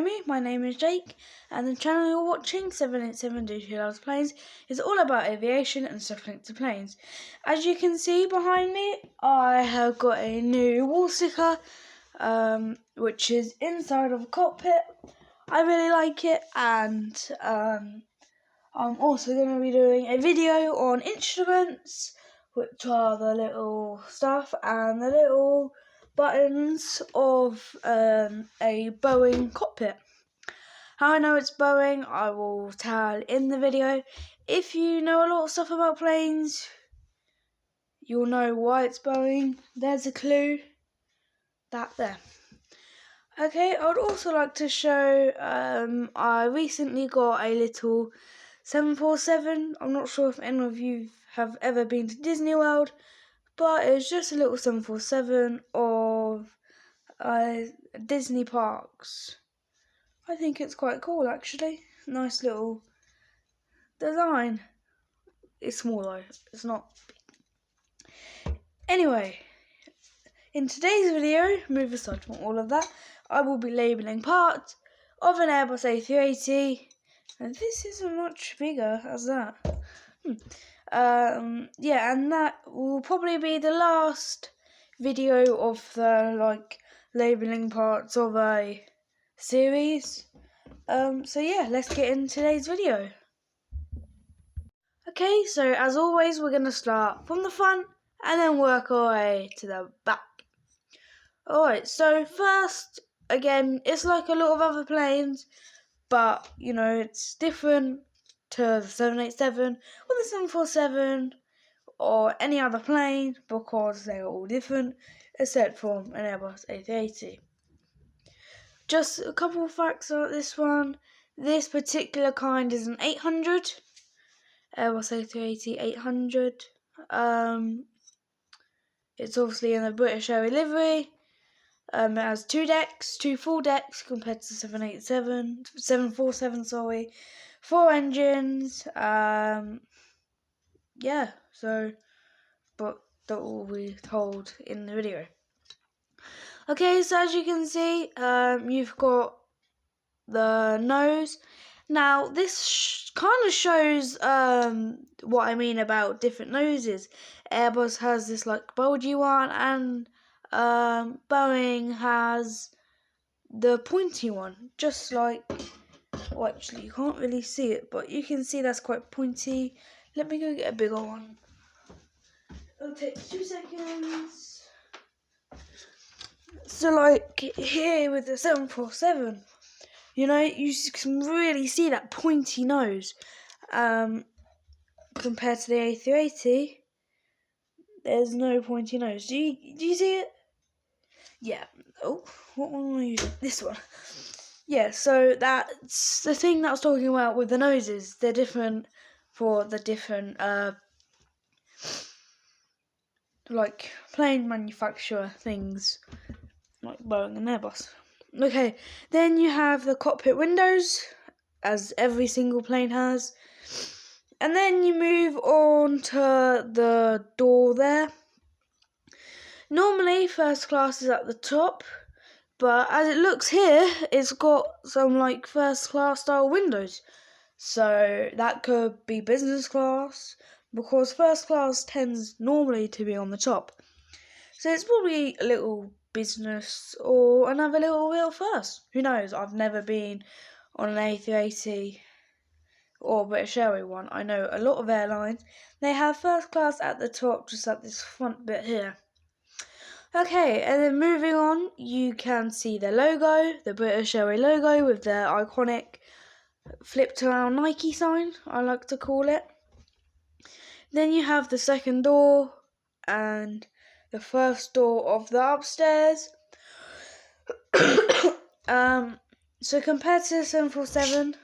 me, my name is Jake, and the channel you're watching, 787 Who Loves Planes, is all about aviation and stuff linked to planes. As you can see behind me, I have got a new wall sticker, which is inside of a cockpit. I really like it, and I'm also going to be doing a video on instruments, which are the little stuff and the little buttons of a Boeing cockpit. How I know it's Boeing, I will tell in the video. If you know a lot of stuff about planes, you'll know why it's Boeing. There's a clue. That there. Okay, I would also like to show, I recently got a little 747. I'm not sure if any of you have ever been to Disney World, but it's just a little 747 of Disney parks. I think it's quite cool actually. Nice little design. It's small though, it's not big. Anyway, in today's video, move aside from all of that, I will be labelling parts of an Airbus A380, and this isn't much bigger as that. Yeah, and that will probably be the last video of the labelling parts of a series. So yeah, let's get into today's video. Okay, so as always, we're going to start from the front and then work our way to the back. Alright, so first, again, it's like a lot of other planes, but, you know, it's different to the 787 or the 747 or any other plane because they're all different, except from an Airbus A380. Just a couple of facts about this one. This particular kind is an 800, Airbus A380 800. It's obviously in the British Airways livery. It has two full decks compared to 747, sorry. 4 engines. Yeah, so, but that will be told in the video. Okay, so as you can see, you've got the nose. Now, this kind of shows what I mean about different noses. Airbus has this bulgy one, and Boeing has the pointy one, just like, well, actually you can't really see it, but you can see that's quite pointy. Let me go get a bigger one. It'll take 2 seconds. So here with the 747, you know, you can really see that pointy nose. Compared to the A380, there's no pointy nose. Do you see it? Yeah. Oh, what one am I using? This one. Yeah, so that's the thing that I was talking about with the noses. They're different for the different plane manufacturer things, like Boeing and Airbus. Okay, then you have the cockpit windows, as every single plane has. And then you move on to the door there. Normally, first class is at the top, but as it looks here, it's got some first class style windows. So that could be business class, because first class tends normally to be on the top. So it's probably a little business or another little real first. Who knows? I've never been on an A380 or British Airways one. I know a lot of airlines, they have first class at the top, just at this front bit here. Okay, and then moving on, you can see the logo, the British Airways logo with the iconic flipped around Nike sign, I like to call it. Then you have the second door and the first door of the upstairs. So compared to the 747,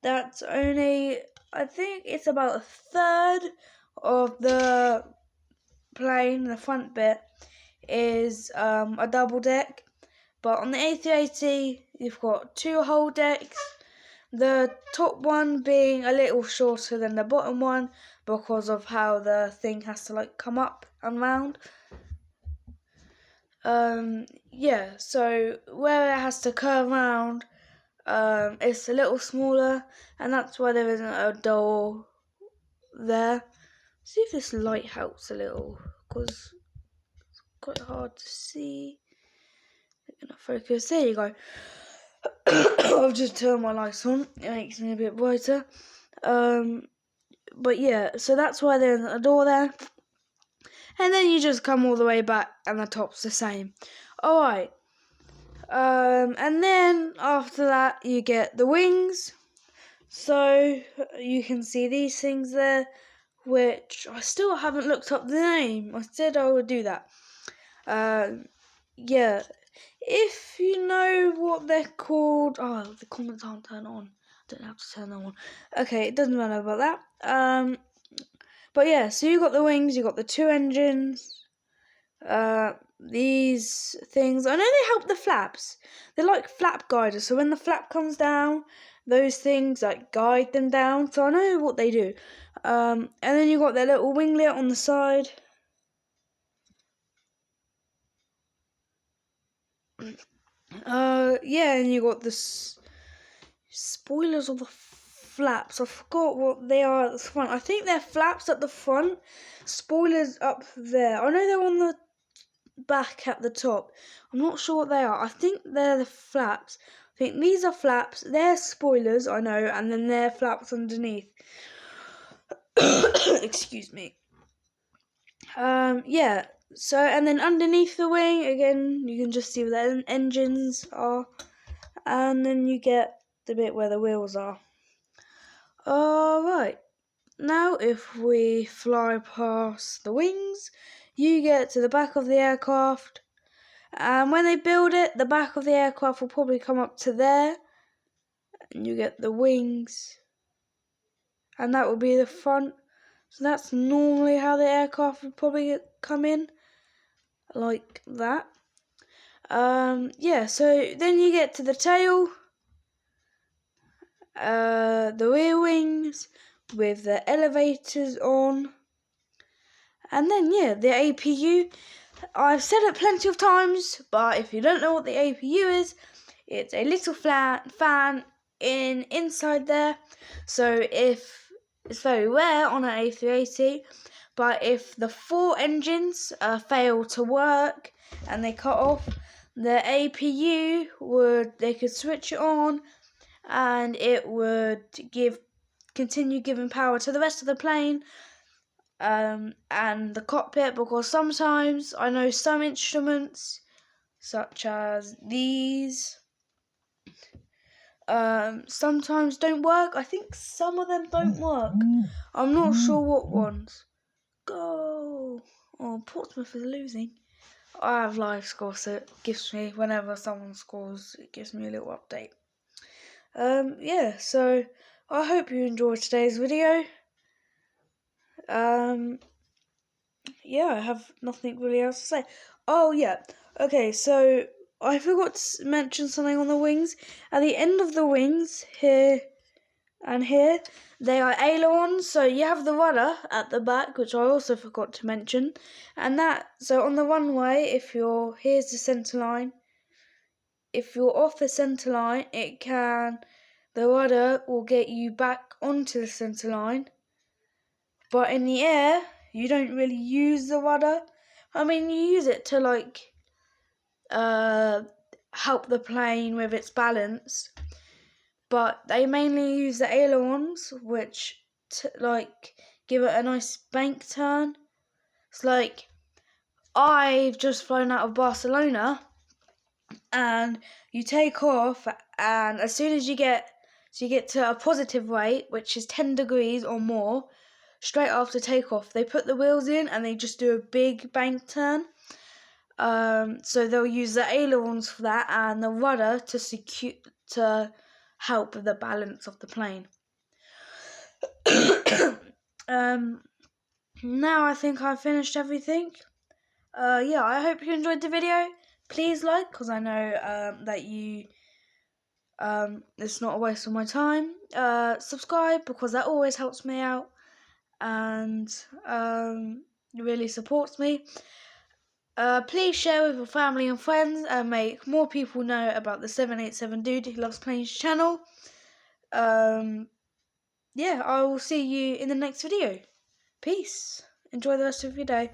that's only, I think it's about a third of the plane. The front bit is a double deck, but on the A380 you've got 2 whole decks, the top one being a little shorter than the bottom one because of how the thing has to come up and round. Yeah, so where it has to curve around, it's a little smaller, and that's why there isn't a door there. See if this light helps a little, because it's quite hard to see. I'm gonna focus. There you go. I've just turned my lights on. It makes me a bit brighter. But yeah, so that's why there's a door there. And then you just come all the way back, and the top's the same. Alright. And then after that, you get the wings. So you can see these things there, which I still haven't looked up the name. I said I would do that. Yeah. If you know what they're called, the comments aren't turned on. I don't have to turn them on. Okay, it doesn't matter about that. But yeah, so you got the wings, you got the 2 engines. These things, I know they help the flaps. They're like flap guiders. So when the flap comes down, those things like guide them down. So I know what they do. And then you got their little winglet on the side. Yeah, and you got the spoilers of the flaps. I forgot what they are at the front. I think they're flaps at the front, spoilers up there. I know they're on the back at the top. I'm not sure what they are. I think they're the flaps. I think these are flaps. They're spoilers, I know, and then they're flaps underneath. Excuse me. Yeah. So, and then underneath the wing, again, you can just see where the engines are. And then you get the bit where the wheels are. Alright. Now, if we fly past the wings, you get to the back of the aircraft. And when they build it, the back of the aircraft will probably come up to there. And you get the wings. And that will be the front. So that's normally how the aircraft would probably come in. Like that. Yeah, so then you get to the tail. The rear wings with the elevators on. And then, yeah, the APU. I've said it plenty of times, but if you don't know what the APU is, it's a little flat fan inside there. So if it's very rare on an A380, but if the 4 engines fail to work and they cut off, the APU they could switch it on, and it would continue giving power to the rest of the plane. And the cockpit, because sometimes I know some instruments, such as these, sometimes don't work. I think some of them don't work. I'm not sure what ones. Go! Oh, Portsmouth is losing. I have live score, so it gives me, whenever someone scores, it gives me a little update. Yeah, so I hope you enjoyed today's video. Yeah, I have nothing really else to say. Oh, yeah. Okay, so I forgot to mention something on the wings. At the end of the wings, here and here, they are ailerons. So you have the rudder at the back, which I also forgot to mention. And so on the runway, here's the centre line. If you're off the centre line, the rudder will get you back onto the centre line. But in the air, you don't really use the rudder. I mean, you use it to help the plane with its balance, but they mainly use the ailerons, which give it a nice bank turn. It's like I've just flown out of Barcelona, and you take off, and as soon as you get to a positive weight, which is 10 degrees or more, straight after takeoff, they put the wheels in and they just do a big bank turn. So they'll use the ailerons for that and the rudder to help with the balance of the plane. Now I think I've finished everything. Yeah, I hope you enjoyed the video. Please like, because I know that it's not a waste of my time. Subscribe, because that always helps me out and really supports me. Please share with your family and friends and make more people know about the 787 Dude Who Loves Planes channel. Yeah, I will see you in the next video. Peace. Enjoy the rest of your day.